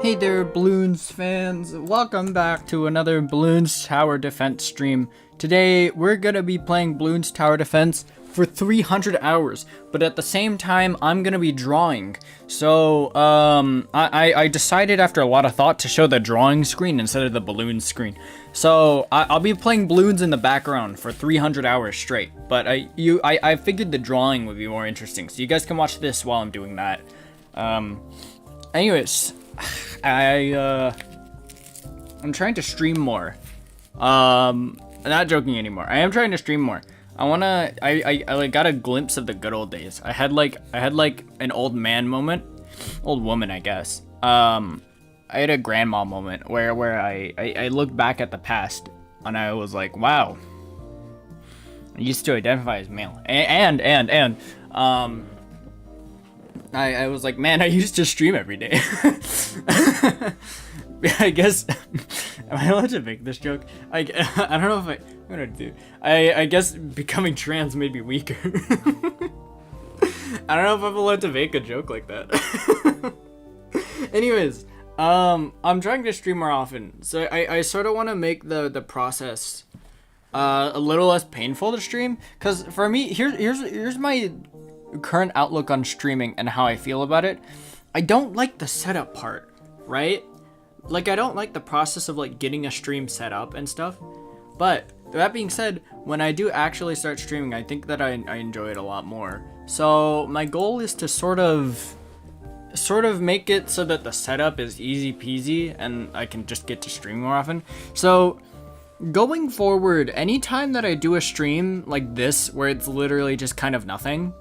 Hey there, Bloons fans. Welcome back to another Bloons Tower Defense stream. Today, we're gonna be playing Bloons Tower Defense for 300 hours, but at the same time, I'm gonna be drawing. So, I decided after a lot of thought to show the drawing screen instead of the balloon screen. So, I'll be playing balloons in the background for 300 hours straight, but I figured the drawing would be more interesting, so you guys can watch this while I'm doing that. Anyways, I'm trying to stream more. I'm not joking anymore. I am trying to stream more. I like got a glimpse of the good old days. I had like an old man moment, old woman, I guess. I had a grandma moment where I looked back at the past and I was like, wow. I used to identify as male, and I was like, man, I used to stream every day. I guess, am I allowed to make this joke? I don't know if I'm gonna do. I guess becoming trans made me weaker. I don't know if I'm allowed to make a joke like that. Anyways, I'm trying to stream more often, so I sort of want to make the process a little less painful to stream. Cause for me, here's my current outlook on streaming and how I feel about it. I don't like the setup part, right? Like, I don't like the process of like getting a stream set up and stuff. But that being said, when I do actually start streaming, I think that I enjoy it a lot more. So my goal is to sort of make it so that the setup is easy peasy and I can just get to stream more often. So going forward, anytime that I do a stream like this where it's literally just kind of nothing,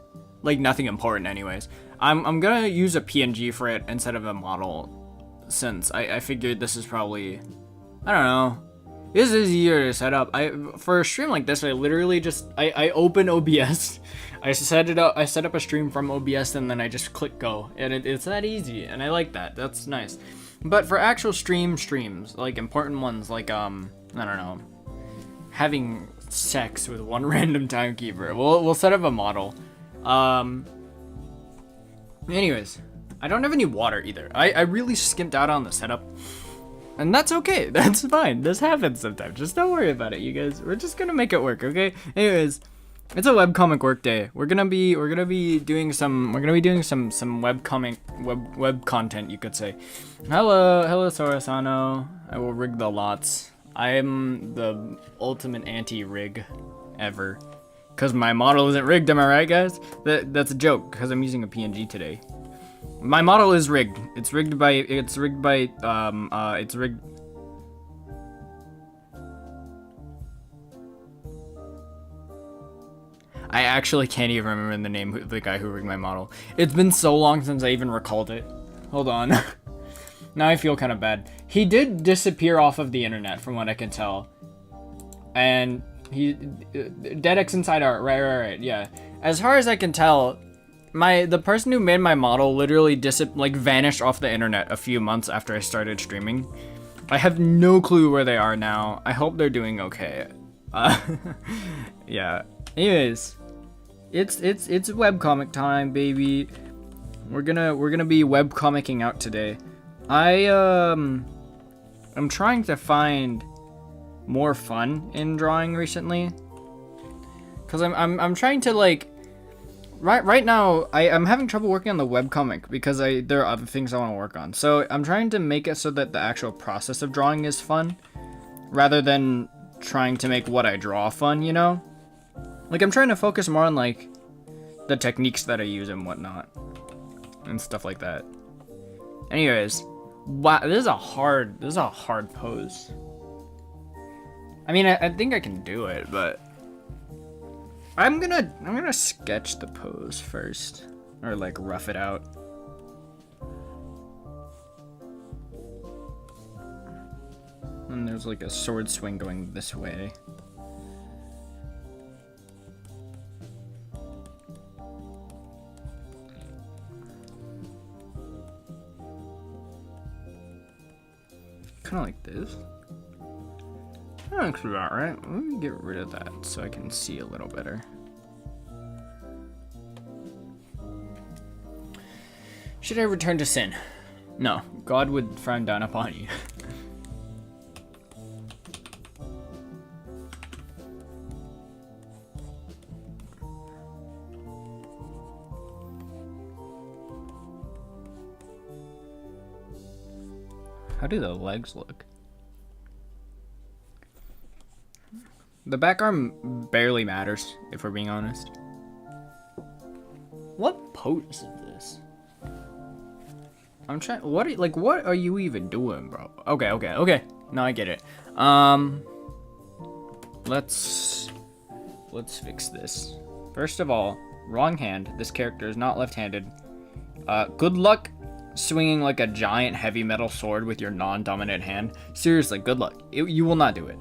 like nothing important anyways, I'm gonna use a PNG for it instead of a model, since I figured this is probably, I don't know, this is easier to set up. For a stream like this, I literally just I open OBS, I set up a stream from OBS, and then I just click go, and it's that easy, and I like that. That's nice. But for actual streams, like important ones, like I don't know, having sex with one random timekeeper, we'll set up a model. Anyways, I don't have any water either. I really skimped out on the setup, and that's okay. That's fine. This happens sometimes. Just don't worry about it, you guys. We're just gonna make it work, okay? Anyways, it's a webcomic work day. We're gonna be doing some web content, you could say. Hello, Sorasano. I will rig the lots. I am the ultimate anti-rig ever. Cause my model isn't rigged, am I right, guys? That's a joke, because I'm using a PNG today. My model is rigged. It's rigged. I actually can't even remember the name of the guy who rigged my model. It's been so long since I even recalled it. Hold on. Now I feel kind of bad. He did disappear off of the internet, from what I can tell. And DeadX Inside Art, right, yeah. As far as I can tell, the person who made my model literally vanished off the internet a few months after I started streaming. I have no clue where they are now. I hope they're doing okay. Yeah. Anyways, it's webcomic time, baby. We're gonna be webcomicking out today. I'm trying to find more fun in drawing recently, because I'm trying to like right now I'm having trouble working on the webcomic because there are other things I want to work on. So I'm trying to make it so that the actual process of drawing is fun rather than trying to make what I draw fun, you know? Like, I'm trying to focus more on like the techniques that I use and whatnot and stuff like that. Anyways, wow, this is a hard pose. I mean, I think I can do it, but I'm gonna sketch the pose first, or like rough it out. And there's like a sword swing going this way. Kind of like this. That looks about right. Let me get rid of that so I can see a little better. Should I return to sin? No, God would frown down upon you. How do the legs look? The back arm barely matters, if we're being honest. What pose is this? I'm trying. What are you even doing, bro? Okay. Now I get it. Let's fix this. First of all, wrong hand. This character is not left-handed. Good luck swinging like a giant heavy metal sword with your non-dominant hand. Seriously, good luck. You will not do it.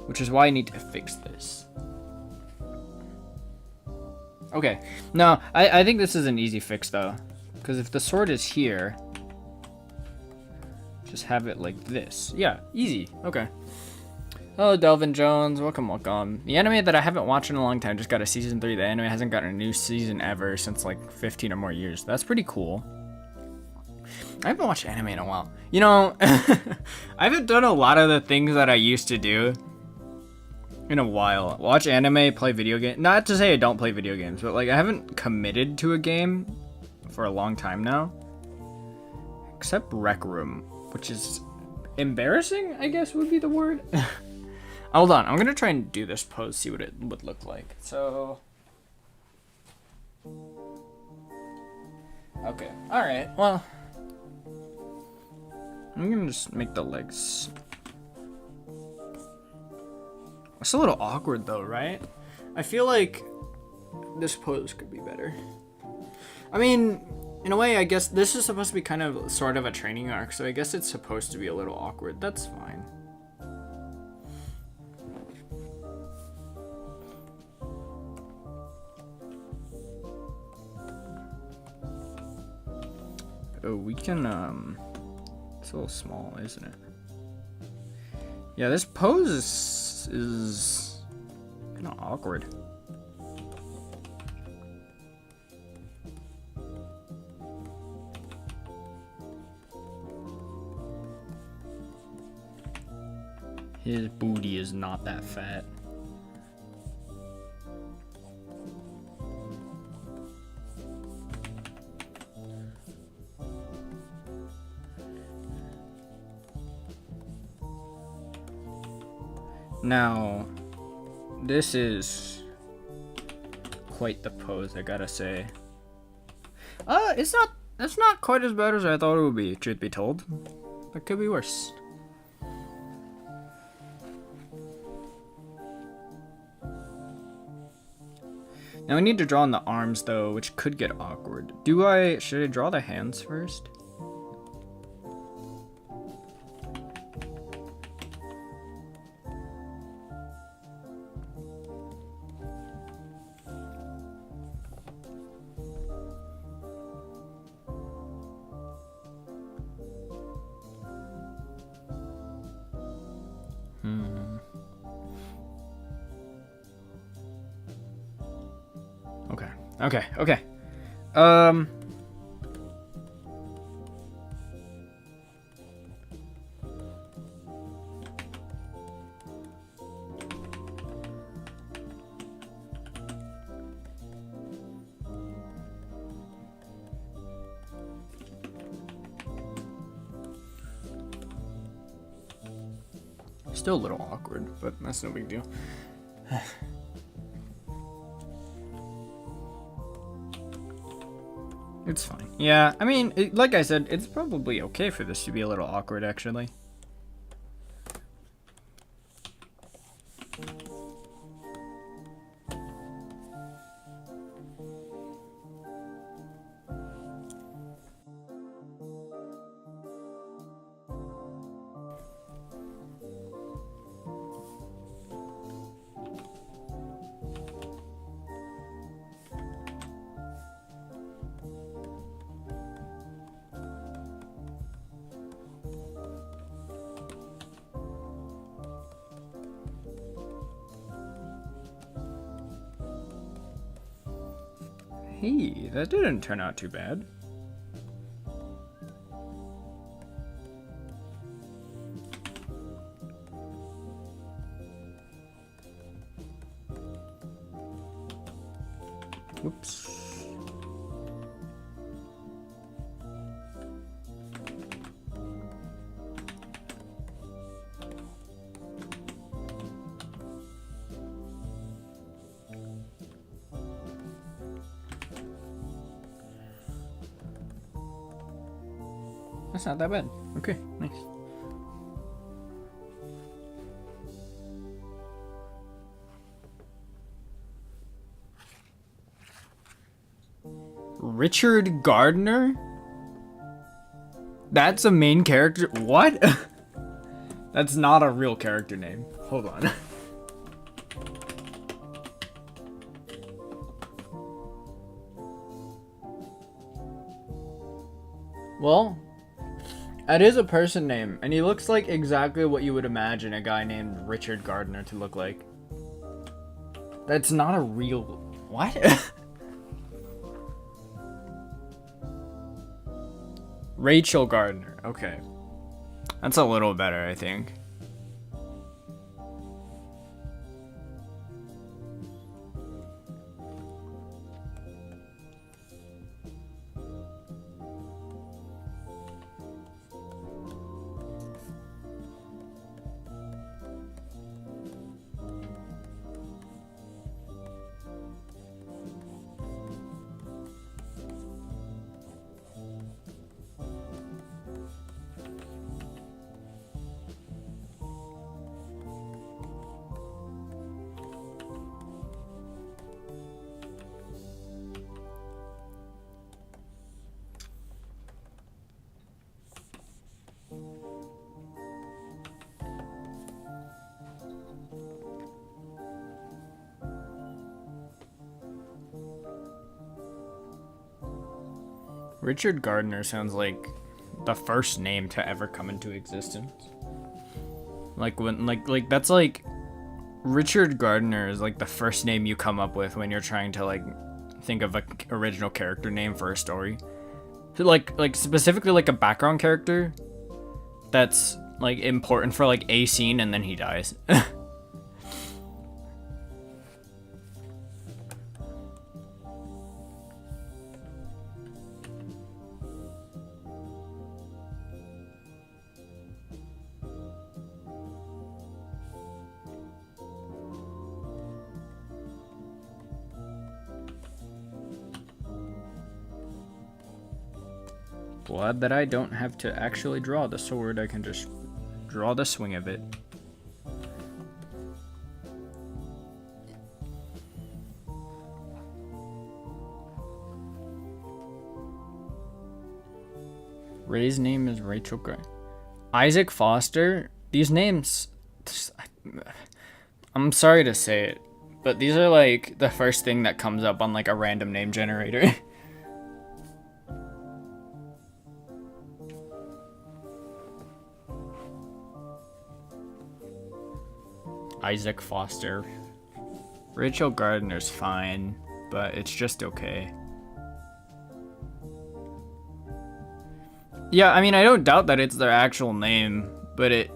Which is why I need to fix this. Okay, no, I think this is an easy fix though. Because if the sword is here, just have it like this. Yeah, easy. Okay. Hello, Delvin Jones. Welcome. The anime that I haven't watched in a long time just got a season 3. The anime hasn't gotten a new season ever since like 15 or more years. That's pretty cool. I haven't watched anime in a while. You know, I haven't done a lot of the things that I used to do in a while. Watch anime, play video games. Not to say I don't play video games, but like I haven't committed to a game for a long time now. Except Rec Room, which is embarrassing, I guess would be the word. Hold on, I'm gonna try and do this pose, see what it would look like. So, okay, all right. Well, I'm gonna just make the legs. It's a little awkward though, right? I feel like this pose could be better. I mean, in a way, I guess this is supposed to be kind of sort of a training arc, so I guess it's supposed to be a little awkward. That's fine. Oh, we can, it's a little small, isn't it? Yeah, this pose is kind of awkward. His booty is not that fat. Now, this is quite the pose, I gotta say. It's not quite as bad as I thought it would be, truth be told. It could be worse. Now we need to draw on the arms though, which could get awkward. Should I draw the hands first? Okay. Still a little awkward, but that's no big deal. It's fine. Yeah, I mean, like I said, it's probably okay for this to be a little awkward, actually. Hey, that didn't turn out too bad. Whoops. That's not that bad. Okay, nice. Richard Gardner? That's a main character? What? That's not a real character name. Hold on. Well, that is a person name, and he looks like exactly what you would imagine a guy named Richard Gardner to look like. That's not a real... What? Rachel Gardner. Okay. That's a little better, I think. Richard Gardner sounds like the first name to ever come into existence. Like when like that's like Richard Gardner is like the first name you come up with when you're trying to like think of a original character name for a story. So like specifically like a background character that's like important for like a scene and then he dies. Glad that I don't have to actually draw the sword, I can just draw the swing of it. Ray's name is Rachel Gray. Isaac Foster? These names... I'm sorry to say it, but these are like the first thing that comes up on like a random name generator. Isaac Foster. Rachel Gardner's fine, but it's just okay. Yeah, I mean, I don't doubt that it's their actual name, but it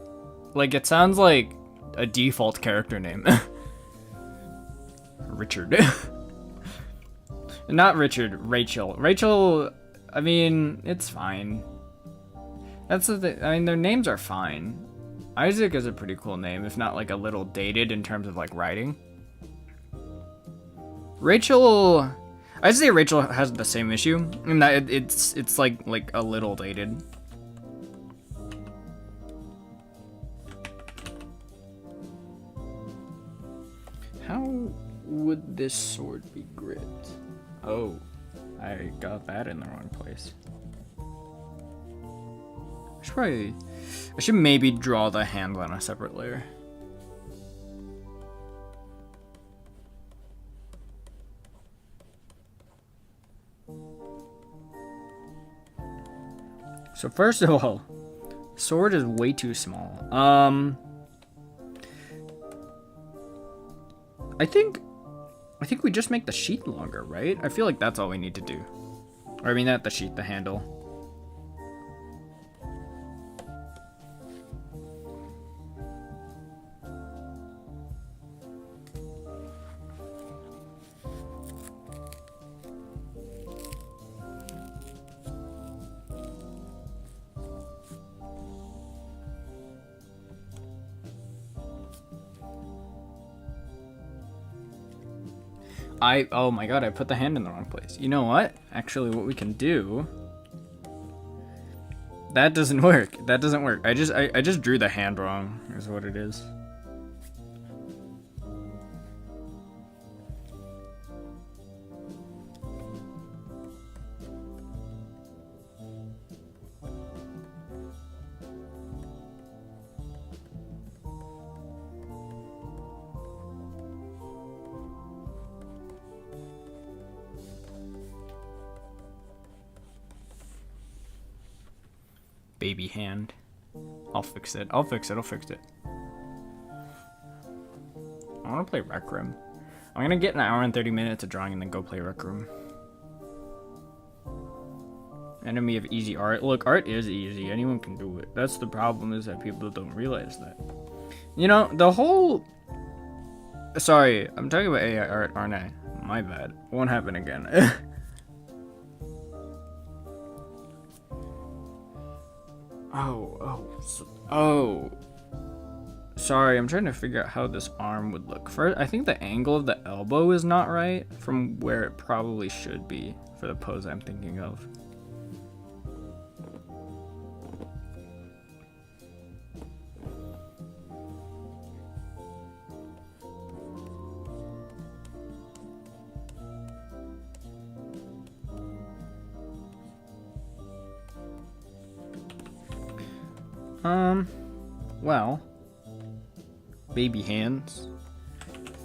sounds like a default character name. Richard. Not Richard, Rachel. Rachel, I mean, it's fine. That's the thing. I mean, their names are fine. Isaac is a pretty cool name, if not like a little dated in terms of like writing. Rachel, I'd say Rachel has the same issue in that it's like a little dated. How would this sword be grit? Oh, I got that in the wrong place. I should maybe draw the hand on a separate layer. So first of all, sword is way too small. I think we just make the sheath longer, right? I feel like that's all we need to do. Or I mean, not the sheath, the handle. Oh my god, I put the hand in the wrong place. You know what? Actually, what we can do... That doesn't work. That doesn't work. I just drew the hand wrong, is what it is. Baby hand. I'll fix it. I'll fix it. I want to play Rec Room. I'm gonna get an hour and 30 minutes of drawing and then go play Rec Room. Enemy of easy art. Look, art is easy. Anyone can do it. That's the problem, is that people don't realize that. You know, the whole... Sorry, I'm talking about AI art, aren't I? My bad. Won't happen again. Oh. Sorry, I'm trying to figure out how this arm would look. First, I think the angle of the elbow is not right from where it probably should be for the pose I'm thinking of. Well, baby hands,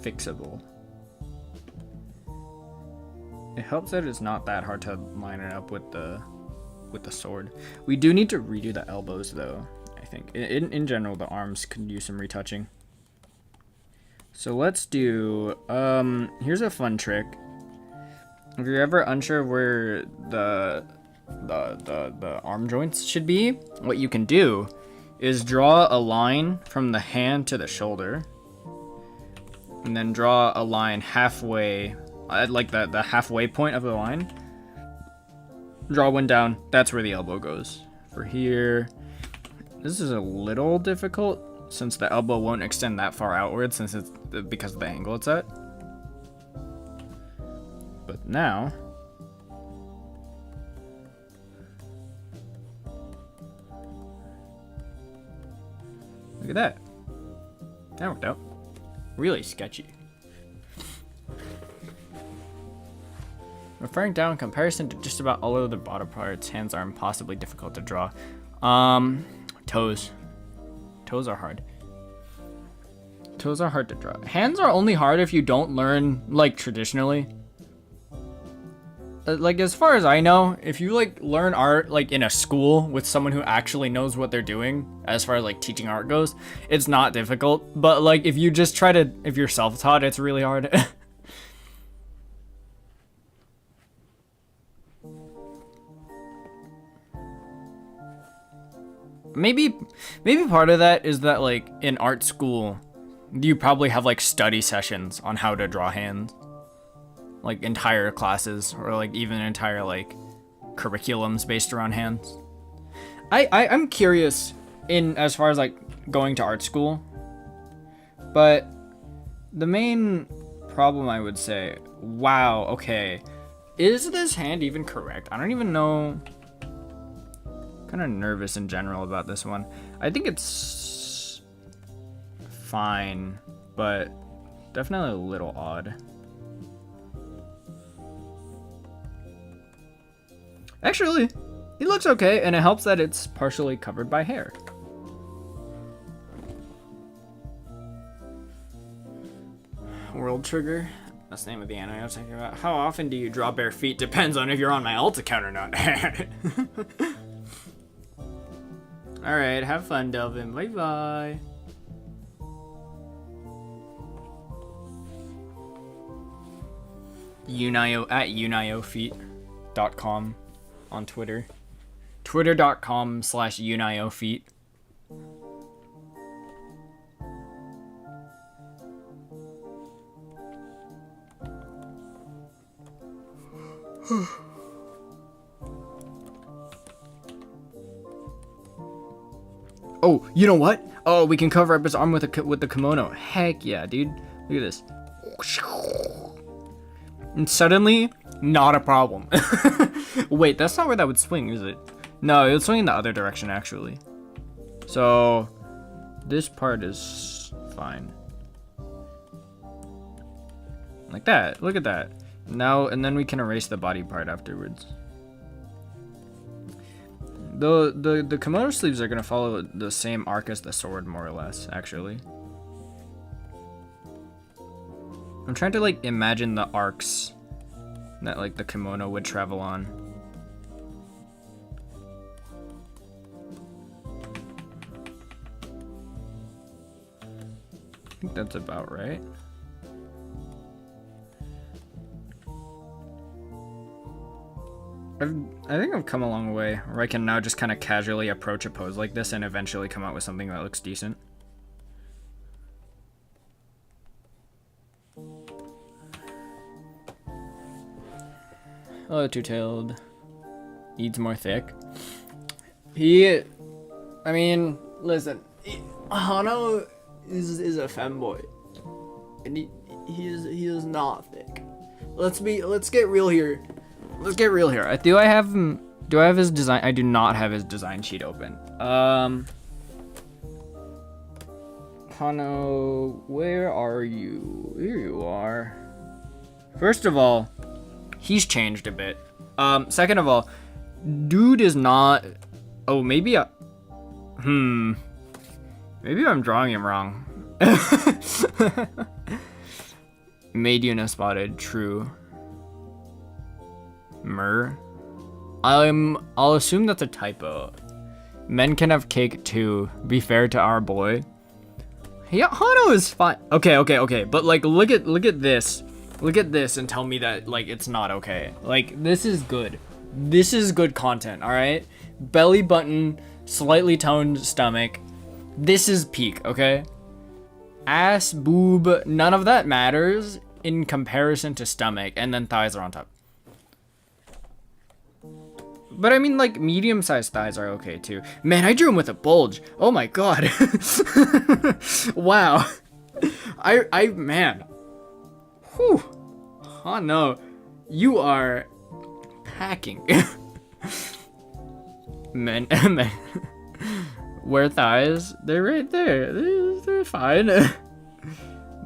fixable. It helps that it's not that hard to line it up with the sword. We do need to redo the elbows though, I think. In general, the arms could use some retouching. So let's do, here's a fun trick. If you're ever unsure where the arm joints should be, what you can do is draw a line from the hand to the shoulder, and then draw a line halfway, at like the halfway point of the line. Draw one down, that's where the elbow goes. For here, this is a little difficult since the elbow won't extend that far outward since it's because of the angle it's at. But now, look at that. That worked out. Really sketchy. Referring down in comparison to just about all other body parts, hands are impossibly difficult to draw. Toes. Toes are hard. Toes are hard to draw. Hands are only hard if you don't learn, like, traditionally. Like, as far as I know, if you, like, learn art, like, in a school with someone who actually knows what they're doing, as far as, like, teaching art goes, it's not difficult. But, like, if you just try to, if you're self-taught, it's really hard. Maybe part of that is that, like, in art school, you probably have, like, study sessions on how to draw hands. Like, entire classes, or, like, even entire, like, curriculums based around hands. I'm curious in as far as, like, going to art school. But the main problem, I would say, wow, okay. Is this hand even correct? I don't even know. Kind of nervous in general about this one. I think it's fine, but definitely a little odd. Actually, it looks okay, and it helps that it's partially covered by hair. World Trigger. That's the name of the anime I was talking about. How often do you draw bare feet? Depends on if you're on my alt account or not. Alright, have fun, Delvin. Bye-bye. Yunayo at YunayoFeet.com on Twitter. Twitter.com/YunayoFeet. Oh, you know what? Oh, we can cover up his arm with the kimono. Heck yeah, dude. Look at this. And suddenly, not a problem. Wait, that's not where that would swing, is it? No, it would swing in the other direction, actually. So, this part is fine. Like that. Look at that. Now, and then we can erase the body part afterwards. The kimono sleeves are going to follow the same arc as the sword, more or less, actually. I'm trying to, like, imagine the arcs that, like, the kimono would travel on. I think that's about right. I think I've come a long way, where I can now just kind of casually approach a pose like this and eventually come out with something that looks decent. Oh, two-tailed. Needs more thick. I mean, listen, Hano is a femboy, and he is not thick. Let's get real here. Let's get real here. Do I have his design? I do not have his design sheet open. Hano, where are you? Here you are. First of all, he's changed a bit. Second of all, dude is not. Oh, maybe maybe I'm drawing him wrong. Made you no spotted. True. I'll assume that's a typo. Men can have cake too. Be fair to our boy. Yeah, Hano is fine. Okay. But like, look at this. Look at this and tell me that like it's not okay. Like this is good. This is good content. All right. Belly button, slightly toned stomach. This is peak. Okay. Ass, boob, none of that matters in comparison to stomach, and then thighs are on top. But I mean, like, medium-sized thighs are okay, too. Man, I drew him with a bulge. Oh, my God. Wow. Man. Whew. Oh, no. You are packing. Men. Wear thighs? They're right there. They're fine.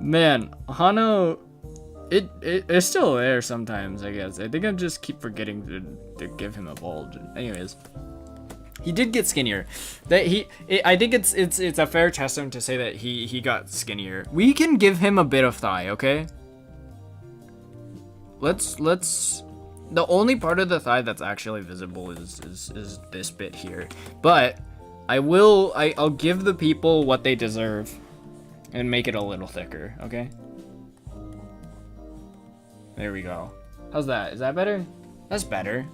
Man, Hano... It's still there sometimes, I guess. I think I just keep forgetting to give him a bulge. Anyways, he did get skinnier. I think it's a fair testament to say that he got skinnier. We can give him a bit of thigh, okay? Let's. The only part of the thigh that's actually visible is this bit here. But I'll give the people what they deserve and make it a little thicker, okay? There we go. How's that? Is that better? That's better.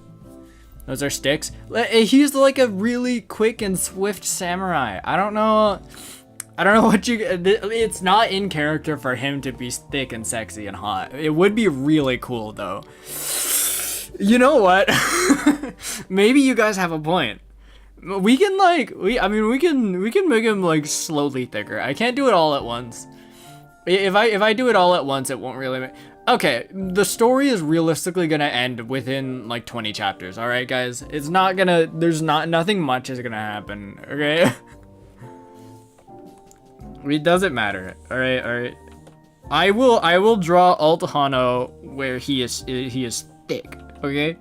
Those are sticks. He's like a really quick and swift samurai. I don't know what you... It's not in character for him to be thick and sexy and hot. It would be really cool, though. You know what? Maybe you guys have a point. We can, like... we can make him, like, slowly thicker. I can't do it all at once. If I do it all at once, it won't really make... Okay, the story is realistically gonna end within like 20 chapters, alright guys? It's not gonna, nothing much is gonna happen, okay? It doesn't matter, alright? I will draw Alt Hano where he is thick, okay?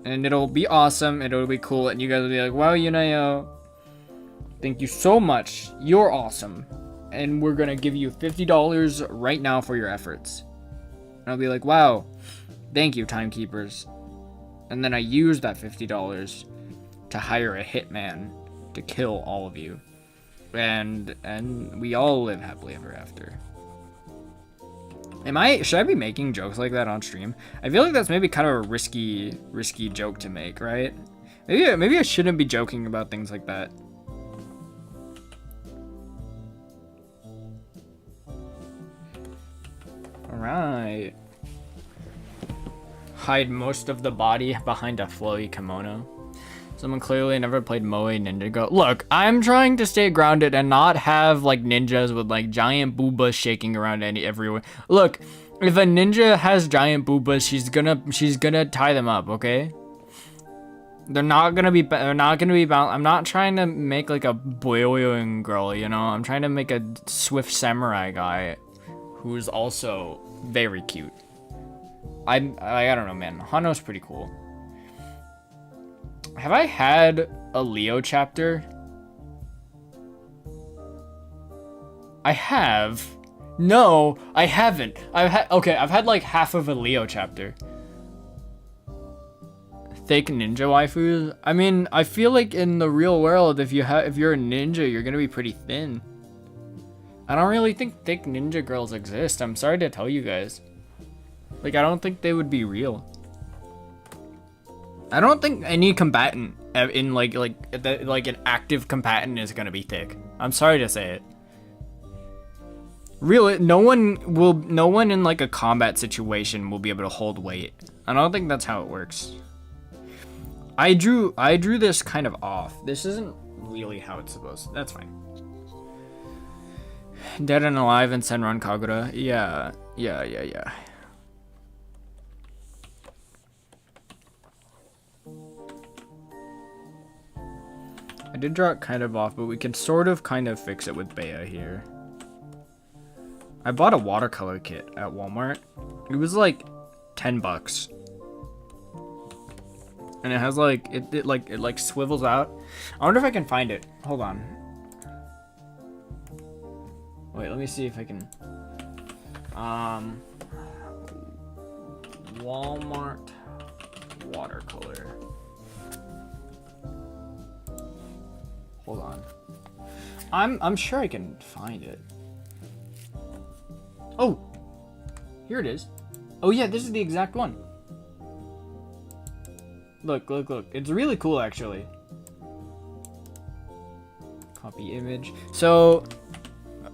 And it'll be awesome, it'll be cool, and you guys will be like, wow, Yunayo, thank you so much, you're awesome. And we're gonna give you $50 right now for your efforts. And I'll be like, wow, thank you, timekeepers. And then I use that $50 to hire a hitman to kill all of you. And we all live happily ever after. Should I be making jokes like that on stream? I feel like that's maybe kind of a risky joke to make, right? Maybe I shouldn't be joking about things like that. Alright. Hide most of the body behind a flowy kimono. Someone clearly never played Moe Ninja Go. Look, I'm trying to stay grounded and not have like ninjas with like giant boobas shaking around everywhere. Look, if a ninja has giant boobas, she's gonna tie them up, okay? They're not gonna be bound. I'm not trying to make like a boyoing girl, you know? I'm trying to make a swift samurai guy who's also very cute. I don't know, man. Hano's pretty cool. Have I had a Leo chapter? I have. No, I haven't. I've had like half of a Leo chapter. Fake ninja waifus? I mean, I feel like in the real world, if you're a ninja, you're gonna be pretty thin. I don't really think thick ninja girls exist. I'm sorry to tell you guys. Like, I don't think they would be real. I don't think any combatant in like an active combatant is gonna be thick. I'm sorry to say it. Really, no one in like a combat situation will be able to hold weight. I don't think that's how it works. I drew this kind of off. This isn't really how it's supposed to. That's fine. Dead and Alive and Senran Kagura. Yeah. I did draw it kind of off, but we can sort of kind of fix it with Bea here. I bought a watercolor kit at Walmart. It was like 10 bucks. And it has like, it swivels out. I wonder if I can find it. Hold on. Wait, let me see if I can. Walmart watercolor. Hold on. I'm sure I can find it. Oh, here it is. Oh yeah, this is the exact one. Look. It's really cool, actually. Copy image. So,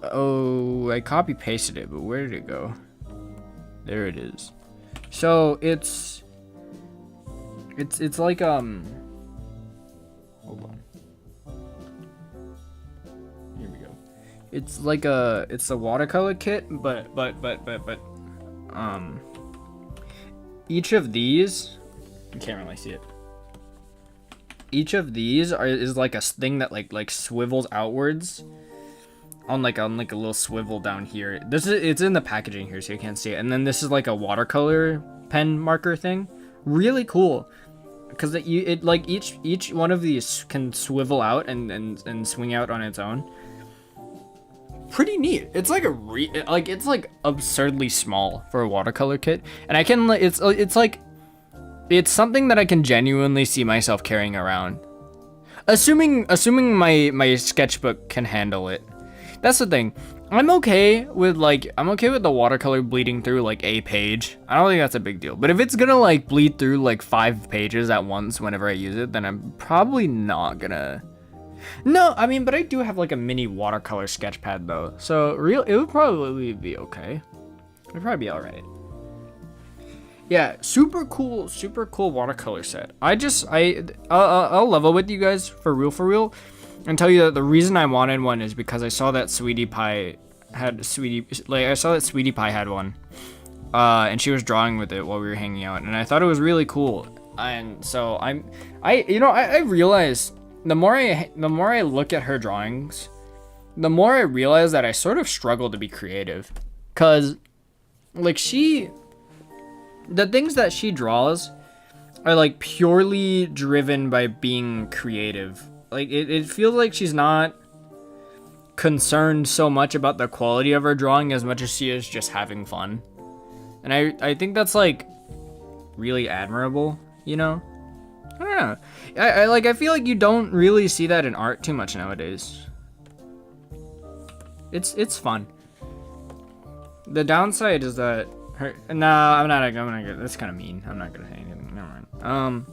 oh, I copy pasted it, but where did it go? There it is. So it's like hold on. Here we go. It's like it's a watercolor kit, but each of these, you can't really see it. Each of these is like a thing that like swivels outwards on like a little swivel down here. It's in the packaging here, so you can't see it. And then this is like a watercolor pen marker thing. Really cool, because it like each one of these can swivel out and swing out on its own. Pretty neat. It's like it's like absurdly small for a watercolor kit, and I can it's something that I can genuinely see myself carrying around, assuming my sketchbook can handle it. That's the thing. I'm okay with the watercolor bleeding through like a page. I don't think that's a big deal. But if it's gonna like bleed through like 5 pages at once whenever I use it, then I'm probably not gonna. No, I mean, but I do have like a mini watercolor sketch pad though, so it would probably be okay. It'd probably be all right. Yeah, super cool watercolor set. I'll level with you guys for real, and tell you that the reason I wanted one is because I saw that Sweetie Pie had one, and she was drawing with it while we were hanging out, and I thought it was really cool. And so I realized the more I look at her drawings, the more I realize that I sort of struggle to be creative, cause like the things that she draws are like purely driven by being creative. Like it feels like she's not concerned so much about the quality of her drawing as much as she is just having fun. And I think that's like really admirable, you know? I don't know. I feel like you don't really see that in art too much nowadays. It's fun. The downside is that I'm not gonna. That's kind of mean. I'm not gonna say anything. Never mind.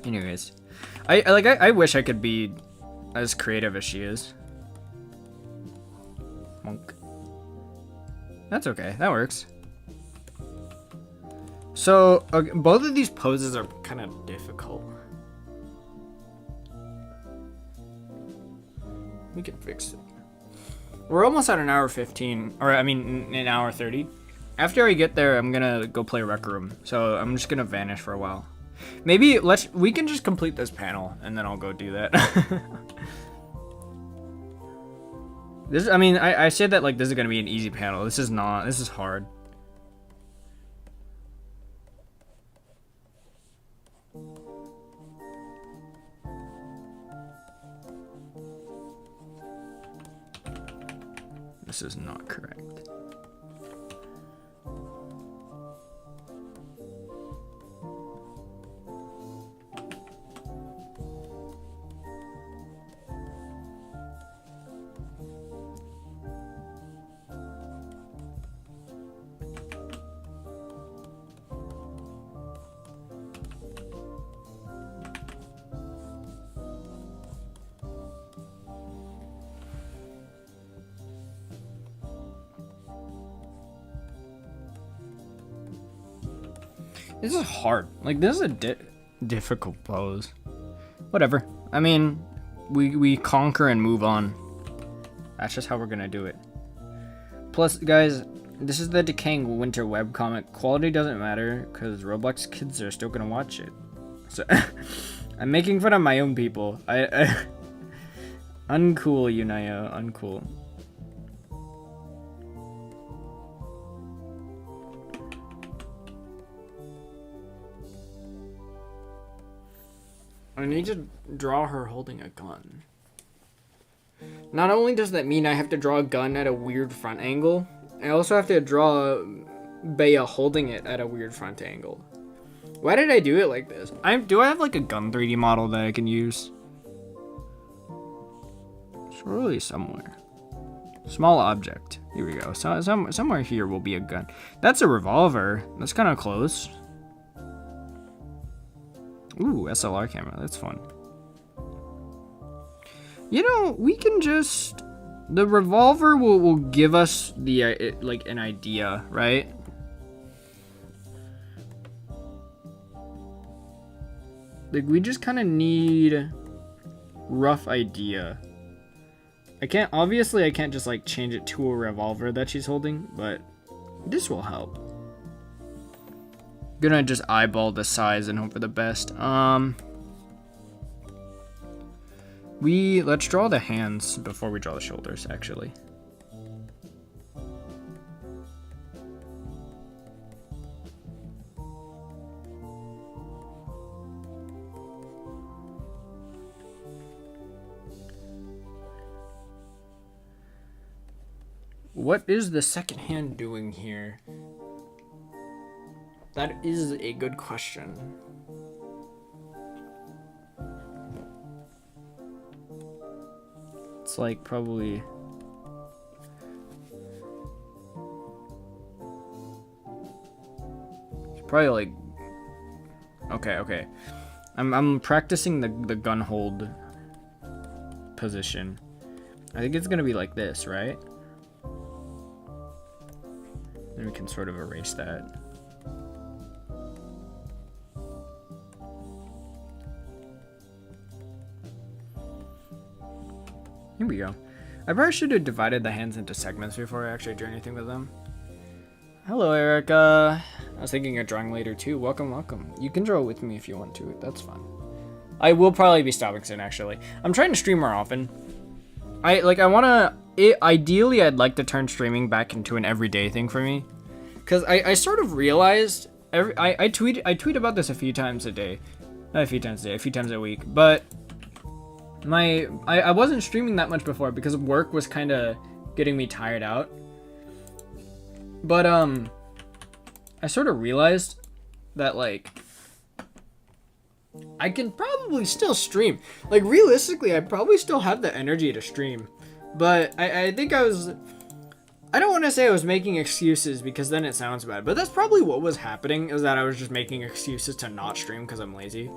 Anyways, I wish I could be as creative as she is. Monk. That's okay. That works. So both of these poses are kind of difficult. We can fix it. We're almost at an hour 15, or I mean, an hour 30. After I get there, I'm gonna go play Rec Room. So I'm just gonna vanish for a while. Maybe we can just complete this panel, and then I'll go do that. I mean, I said that like this is gonna be an easy panel. This is not. This is hard. This is not correct. This is hard. Like, this is a difficult pose. Whatever. I mean, we conquer and move on. That's just how we're gonna do it. Plus, guys, this is the Decaying Winter webcomic. Quality doesn't matter, because Roblox kids are still gonna watch it. So, I'm making fun of my own people. Uncool, Yunayo. Uncool. I need to draw her holding a gun. Not only does that mean I have to draw a gun at a weird front angle, I also have to draw Bea holding it at a weird front angle. Why did I do it like this? Do I have like a gun 3D model that I can use? Surely somewhere. Small object. Here we go. So, somewhere here will be a gun. That's a revolver. That's kind of close. Ooh, SLR camera. That's fun. You know, we can just... The revolver will give us the like an idea, right? Like, we just kind of need rough idea. Obviously I can't just like change it to a revolver that she's holding, but this will help. Gonna just eyeball the size and hope for the best. Let's draw the hands before we draw the shoulders, actually. What is the second hand doing here? That is a good question. It's like probably... It's probably like... Okay. I'm practicing the gun hold position. I think it's gonna be like this, right? Then we can sort of erase that. Here we go. I probably should have divided the hands into segments before I actually drew anything with them. Hello, Erica. I was thinking of drawing later too. Welcome. You can draw with me if you want to. That's fun. I will probably be stopping soon, actually. I'm trying to stream more often. Ideally, I'd like to turn streaming back into an everyday thing for me. Because I sort of realized... I tweet about this a few times a day. Not a few times a day, a few times a week. But... I wasn't streaming that much before because work was kind of getting me tired out. But, I sort of realized that, like, I can probably still stream. Like, realistically, I probably still have the energy to stream. But I think I don't want to say I was making excuses because then it sounds bad. But that's probably what was happening, is that I was just making excuses to not stream because I'm lazy.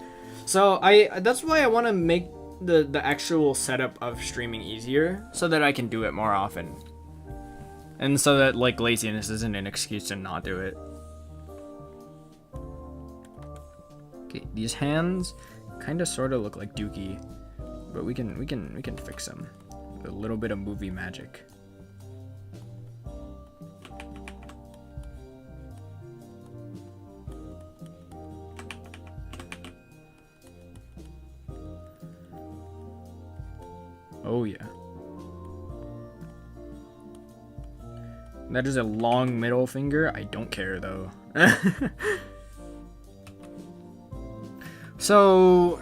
So, that's why I want to make the actual setup of streaming easier so that I can do it more often. And so that, like, laziness isn't an excuse to not do it. Okay, these hands kind of sort of look like Dookie, but we can fix them. a little bit of movie magic. Oh yeah. That is a long middle finger. I don't care though. So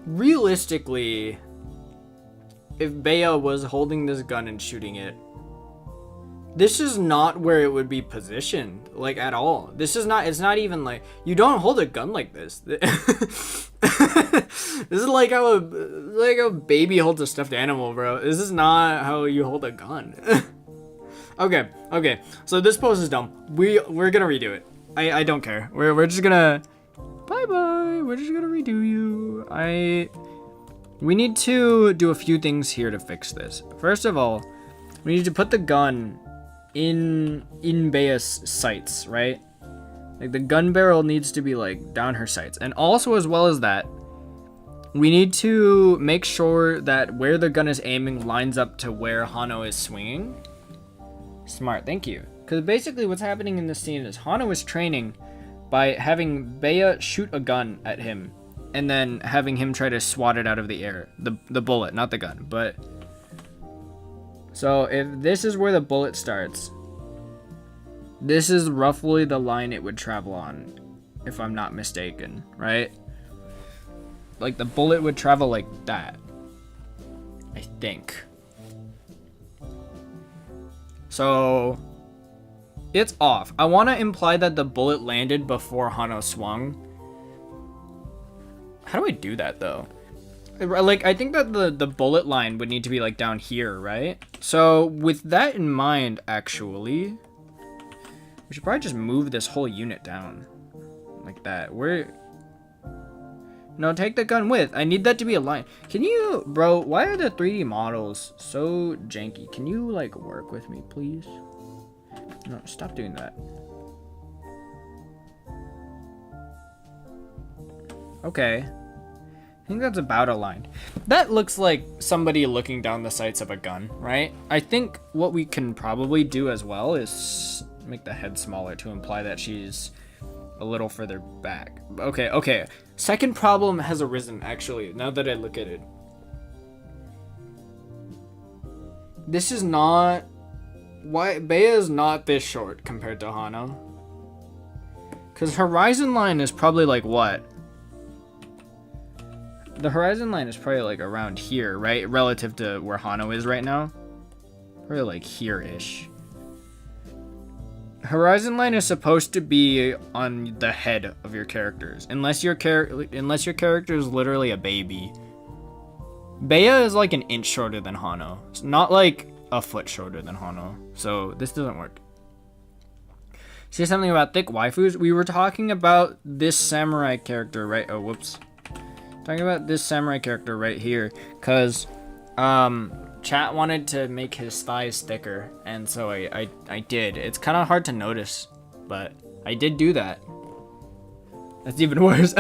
realistically, if Bea was holding this gun and shooting it, this is not where it would be positioned, like, at all. This is not, it's not even like, you don't hold a gun like this. This is like how a baby holds a stuffed animal, bro. This is not how you hold a gun. Okay, so this pose is dumb. We're gonna redo it. I don't care. We're just gonna, bye-bye. We're just gonna redo you. We need to do a few things here to fix this. First of all, we need to put the gun in Bea's sights, right? Like, the gun barrel needs to be like down her sights. And also, as well as that, we need to make sure that where the gun is aiming lines up to where Hano is swinging. Smart, thank you. Because basically what's happening in this scene is Hano is training by having Bea shoot a gun at him and then having him try to swat it out of the air. The bullet, not the gun. But so if this is where the bullet starts, this is roughly the line it would travel on, if I'm not mistaken, right? Like, the bullet would travel like that, I think. So it's off. I want to imply that the bullet landed before Hano swung. How do I do that though? Like, I think that the bullet line would need to be like down here, right? So with that in mind, actually, we should probably just move this whole unit down like that. No, take the gun with. I need that to be aligned. Can you, bro, why are the 3D models so janky? Can you, like, work with me, please? No, stop doing that. Okay. I think that's about aligned. That looks like somebody looking down the sights of a gun, right? I think what we can probably do as well is make the head smaller to imply that she's a little further back. Okay. Second problem has arisen, actually, now that I look at it. This is not... Why Bea is not this short compared to Hano? Because horizon line is probably like what? The horizon line is probably like around here, right? Relative to where Hano is right now. Probably like here-ish. Horizon line is supposed to be on the head of your characters, unless your character is literally a baby. Bea is like an inch shorter than Hano. It's not like a foot shorter than Hano, so this doesn't work. Say something about thick waifus. We were talking about this samurai character, right? Oh, whoops. Talking about this samurai character right here, cause chat wanted to make his thighs thicker, and so I did. It's kind of hard to notice, but I did do that. That's even worse.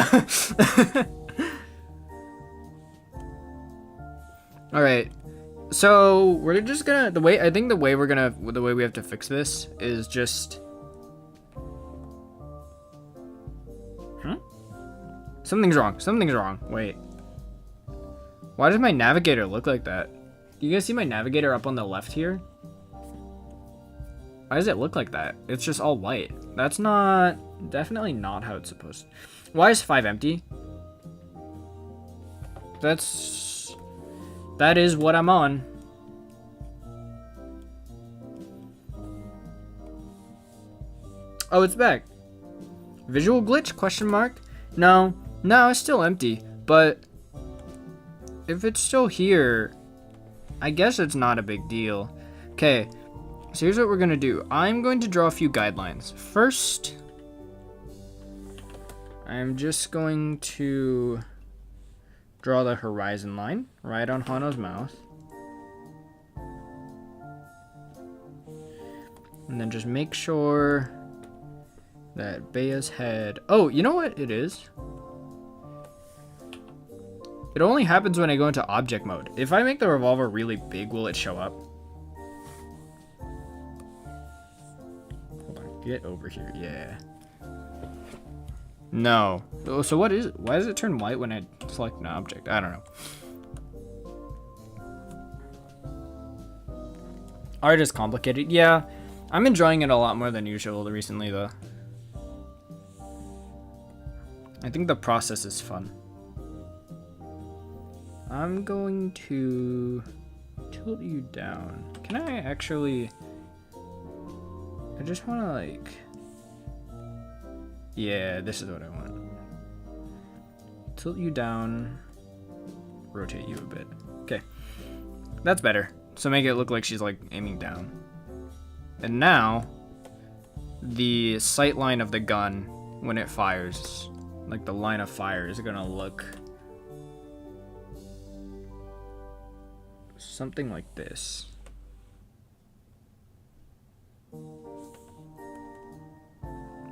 All right, so we're just gonna the way we have to fix this is just. Something's wrong. Wait. Why does my navigator look like that? Do you guys see my navigator up on the left here? Why does it look like that? It's just all white. That's definitely not how it's supposed to. Why is 5 empty? That is what I'm on. Oh, it's back. Visual glitch, question mark? No, it's still empty, but if it's still here, I guess it's not a big deal. Okay, so here's what we're gonna do. I'm going to draw a few guidelines. First, I'm just going to draw the horizon line right on Hano's mouth. And then just make sure that Bea's head... Oh, you know what it is? It only happens when I go into object mode. If I make the revolver really big, will it show up? Hold on, get over here, yeah. No. Oh, so what is it? Why does it turn white when I select an object? I don't know. Art is complicated. Yeah, I'm enjoying it a lot more than usual recently, though. I think the process is fun. I'm going to tilt you down. Can I actually... I just want to, like... Yeah, this is what I want. Tilt you down. Rotate you a bit. Okay. That's better. So make it look like she's, like, aiming down. And now, the sight line of the gun, when it fires, like the line of fire, is gonna look... something like this.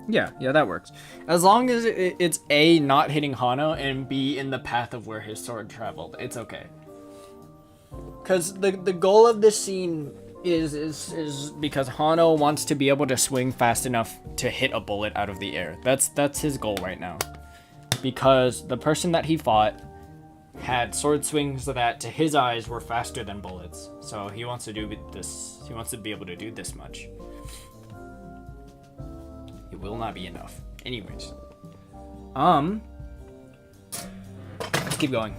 Yeah, that works. As long as it's A, not hitting Hano, and B, in the path of where his sword traveled, it's okay. Because the goal of this scene is because Hano wants to be able to swing fast enough to hit a bullet out of the air. That's his goal right now. Because the person that he fought had sword swings that, to his eyes, were faster than bullets. So he wants to do this. He wants to be able to do this much. It will not be enough. Anyways. Let's keep going.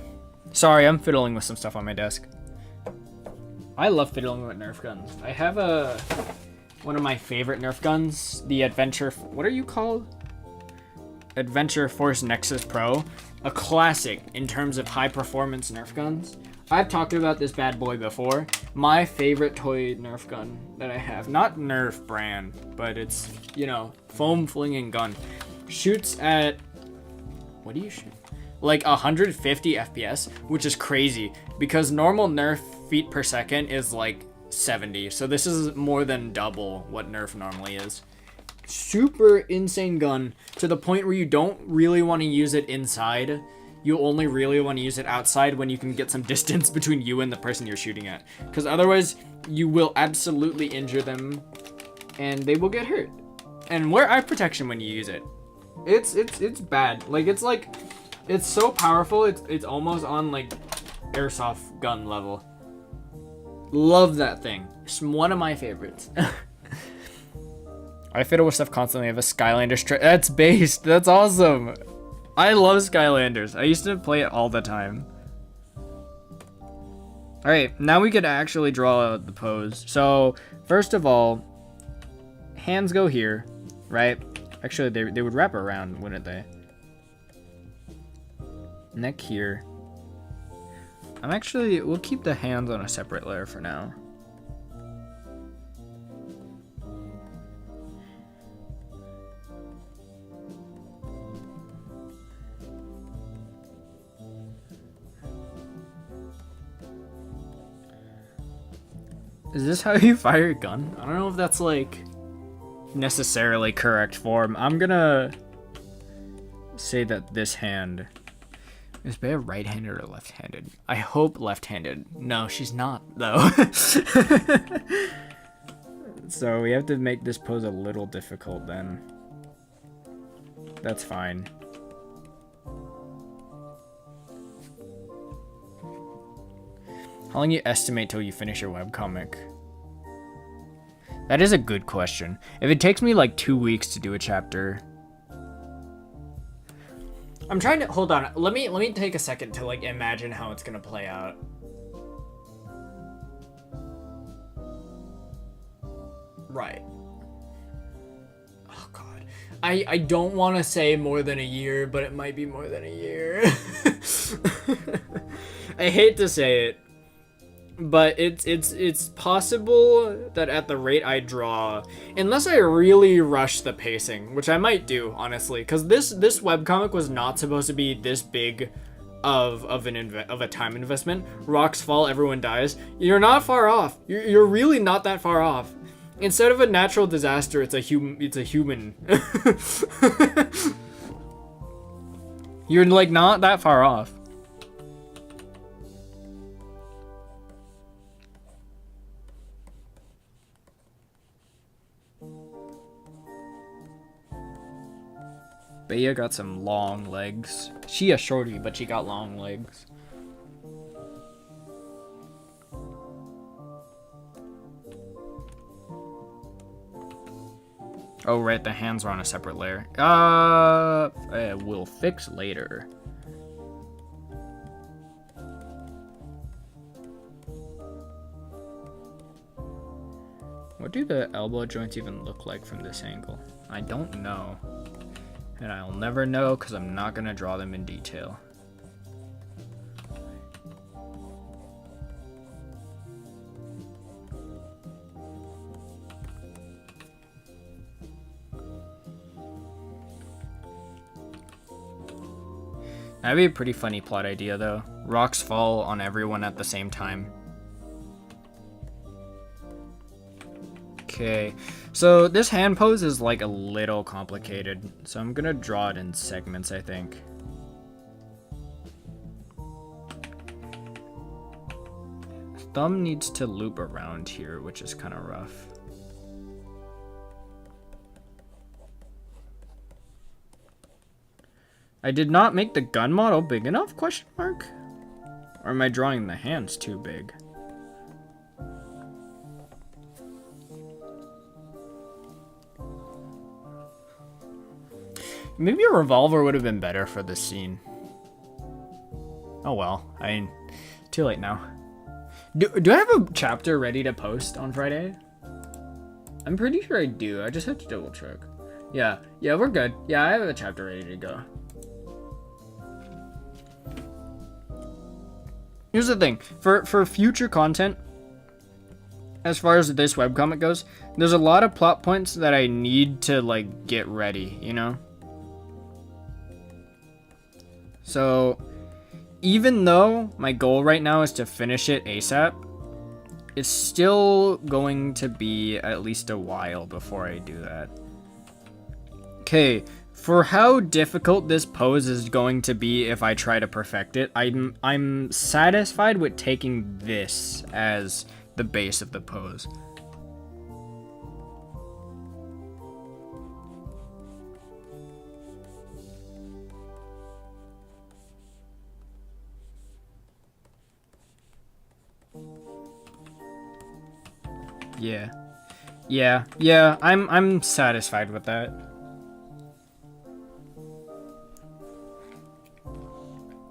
Sorry, I'm fiddling with some stuff on my desk. I love fiddling with Nerf guns. I have one of my favorite Nerf guns, the Adventure... What are you called? Adventure Force Nexus Pro. A classic in terms of high-performance Nerf guns. I've talked about this bad boy before. My favorite toy Nerf gun that I have. Not Nerf brand, but it's, you know, foam flinging gun. Shoots at... What do you shoot? Like 150 FPS, which is crazy. Because normal Nerf feet per second is like 70. So this is more than double what Nerf normally is. Super insane gun to the point where you don't really want to use it inside. You only really want to use it outside when you can get some distance between you and the person you're shooting at. Because otherwise, you will absolutely injure them and they will get hurt. And wear eye protection when you use it. It's bad. Like, it's so powerful, it's almost on, like, airsoft gun level. Love that thing. It's one of my favorites. I fiddle with stuff constantly. I have a Skylander that's based. That's awesome. I love Skylanders. I used to play it all the time. Alright, now we could actually draw the pose. So, first of all, hands go here, right? Actually, they would wrap around, wouldn't they? Neck here. We'll keep the hands on a separate layer for now. Is this how you fire a gun? I don't know if that's, like, necessarily correct form. I'm gonna say that this hand is Bea right-handed or left-handed? I hope left-handed. No, she's not, though. So we have to make this pose a little difficult then. That's fine. How long you estimate till you finish your webcomic? That is a good question. If it takes me like 2 weeks to do a chapter. I'm trying to, hold on. Let me take a second to like imagine how it's gonna play out. Right. Oh god. I don't want to say more than a year, but it might be more than a year. I hate to say it. But it's possible that at the rate I draw, unless I really rush the pacing, which I might do, honestly, because this webcomic was not supposed to be this big of a time investment. Rocks fall, everyone dies. You're not far off. You're really not that far off. Instead of a natural disaster, it's a human. You're like not that far off. Bea got some long legs. She a shorty, but she got long legs. Oh, right, the hands are on a separate layer. We'll fix later. What do the elbow joints even look like from this angle? I don't know. And I'll never know because I'm not going to draw them in detail. That'd be a pretty funny plot idea, though. Rocks fall on everyone at the same time. Okay, so this hand pose is like a little complicated, so I'm gonna draw it in segments, I think. Thumb needs to loop around here, which is kind of rough. I did not make the gun model big enough, question mark? Or am I drawing the hands too big? Maybe a revolver would have been better for this scene. Oh well, I mean, too late now. Do I have a chapter ready to post on Friday? I'm pretty sure I do. I just have to double check. Yeah, we're good. Yeah, I have a chapter ready to go. Here's the thing, for future content, as far as this webcomic goes, there's a lot of plot points that I need to, like, get ready, you know? So, even though my goal right now is to finish it ASAP, it's still going to be at least a while before I do that. Okay, for how difficult this pose is going to be if I try to perfect it, I'm satisfied with taking this as the base of the pose. Yeah, I'm satisfied with that.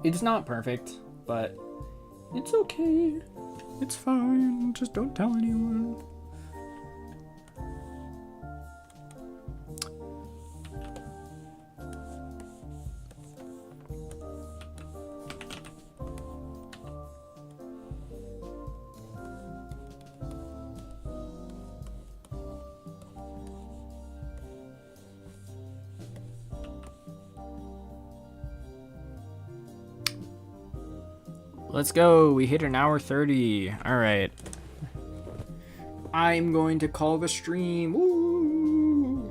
It's not perfect, but it's okay. It's fine. Just don't tell anyone. Let's go. We hit an hour 30. All right. I'm going to call the stream. Woo!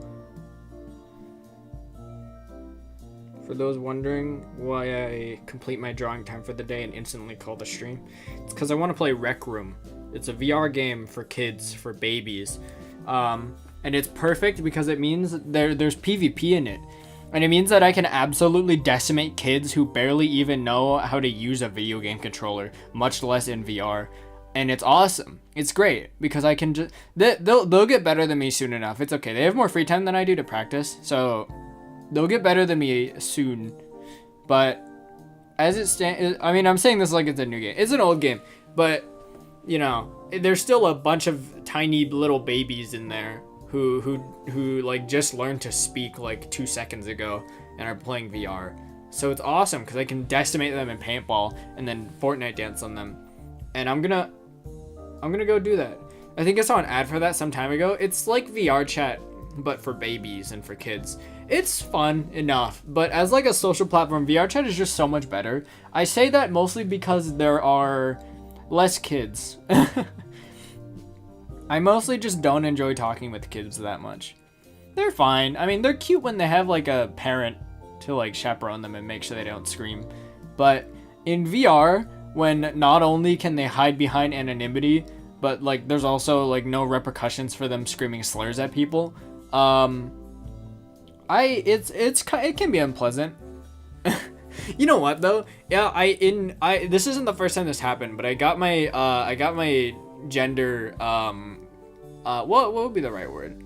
For those wondering why I complete my drawing time for the day and instantly call the stream, it's because I want to play Rec Room. It's a VR game for kids, for babies. And it's perfect because it means there's PvP in it. And it means that I can absolutely decimate kids who barely even know how to use a video game controller, much less in VR. And it's awesome. It's great because I can just... They'll get better than me soon enough. It's okay. They have more free time than I do to practice. So they'll get better than me soon. But as it stands... I mean, I'm saying this like it's a new game. It's an old game. But, you know, there's still a bunch of tiny little babies in there who like just learned to speak like 2 seconds ago and are playing VR. So it's awesome because I can decimate them in paintball and then Fortnite dance on them. And I'm gonna go do that. I think I saw an ad for that some time ago. It's like VR chat, but for babies and for kids. It's fun enough, but as like a social platform, VR chat is just so much better. I say that mostly because there are less kids. I mostly just don't enjoy talking with kids that much. They're fine. I mean, they're cute when they have like a parent to like chaperone them and make sure they don't scream. But in VR, when not only can they hide behind anonymity, but like there's also like no repercussions for them screaming slurs at people, It can be unpleasant. You know what though? Yeah, this isn't the first time this happened, but I got my gender what would be the right word?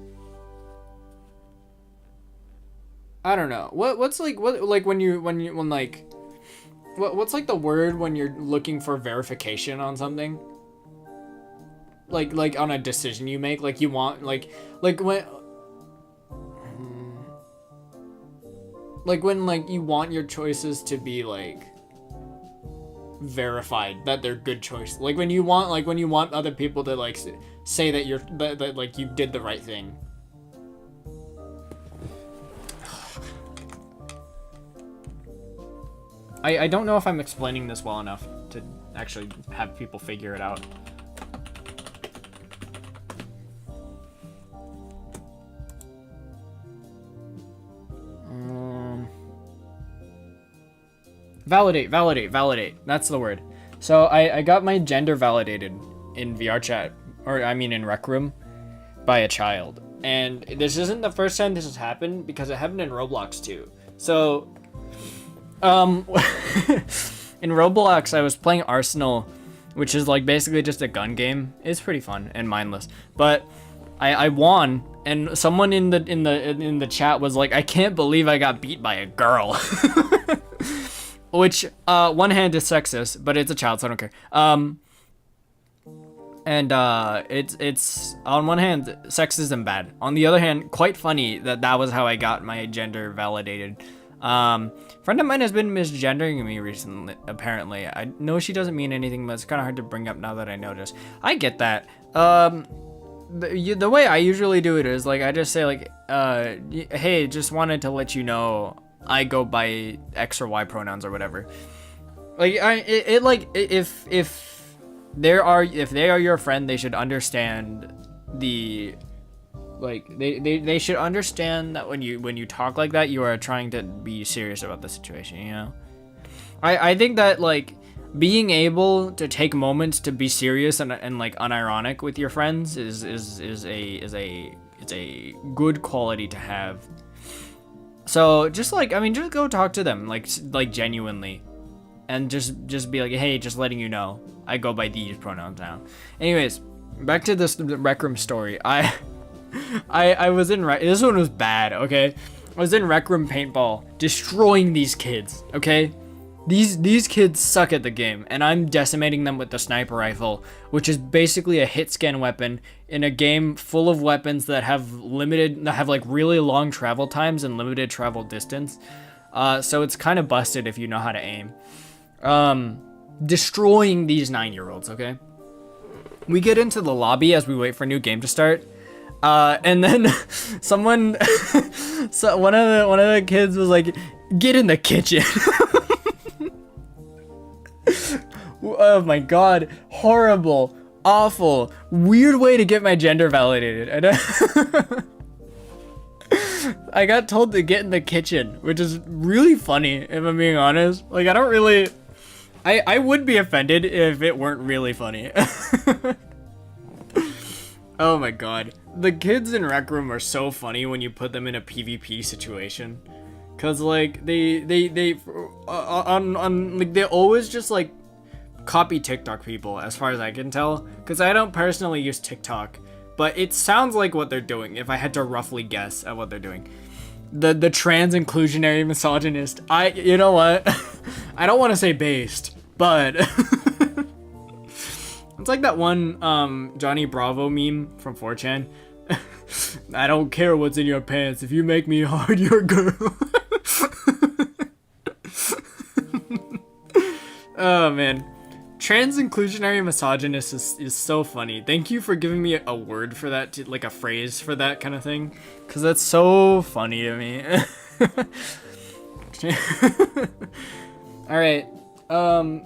I don't know. What's like what's like the word when you're looking for verification on something? Like on a decision you make, like you want when like you want your choices to be like verified that they're good choices. Like when you want other people to like say that like you did the right thing. I don't know if I'm explaining this well enough to actually have people figure it out. Validate. That's the word. So I got my gender validated in VR chat, or I mean in Rec Room, by a child. And this isn't the first time this has happened, because it happened in Roblox too. So, in Roblox, I was playing Arsenal, which is like basically just a gun game. It's pretty fun and mindless. But I won, and someone in the chat was like, "I can't believe I got beat by a girl." Which one hand is sexist, but it's a child, so I don't care. It's on one hand sexism bad. On the other hand, quite funny that was how I got my gender validated. Friend of mine has been misgendering me recently. Apparently, I know she doesn't mean anything, but it's kind of hard to bring up now that I notice. I get that. The way I usually do it is like I just say like, hey, just wanted to let you know I go by X or Y pronouns or whatever. Like if they are your friend, they should understand they should understand that when you talk like that, you are trying to be serious about the situation, you know? I think that like being able to take moments to be serious and like unironic with your friends is a good quality to have. So just like, I mean, just go talk to them like genuinely, and just be like, hey, just letting you know, I go by these pronouns now. Anyways, back to the Rec Room story. I was in this one was bad. Okay, I was in Rec Room paintball, destroying these kids. Okay, these kids suck at the game, and I'm decimating them with the sniper rifle, which is basically a hit scan weapon in a game full of weapons that have like really long travel times and limited travel distance. So it's kind of busted if you know how to aim. Destroying these 9-year-olds. Okay, we get into the lobby as we wait for a new game to start. And then one of the kids was like, "Get in the kitchen." Oh my god, horrible, awful, weird way to get my gender validated. I got told to get in the kitchen, which is really funny if I'm being honest. Like I would be offended if it weren't really funny. Oh my god. The kids in Rec Room are so funny when you put them in a PvP situation. Cause like they always just like copy TikTok people, as far as I can tell. Cause I don't personally use TikTok, but it sounds like what they're doing if I had to roughly guess at what they're doing. The trans inclusionary misogynist. You know what? I don't want to say based, but it's like that one Johnny Bravo meme from 4chan. I don't care what's in your pants. If you make me hard, you're a girl. Oh man, trans inclusionary misogynist is so funny. Thank you for giving me a word for that, like a phrase for that kind of thing, because that's so funny to me. All right, I'm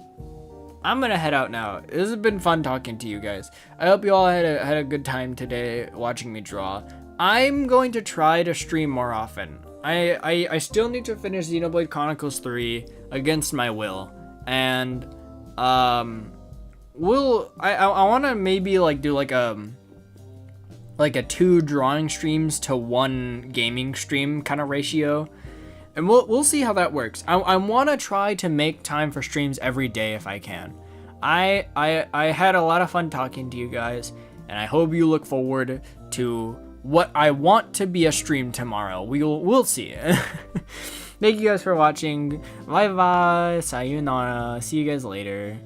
gonna head out now. This has been fun talking to you guys. I hope you all had a good time today watching me draw. I'm going to try to stream more often. I still need to finish Xenoblade Chronicles 3 against my will, and I want to maybe like do like like a 2 drawing streams to 1 gaming stream kind of ratio. And we'll see how that works. I want to try to make time for streams every day if I can. I had a lot of fun talking to you guys, and I hope you look forward to what I want to be a stream tomorrow. We'll see. Thank you guys for watching. Bye bye. Sayonara. See you guys later.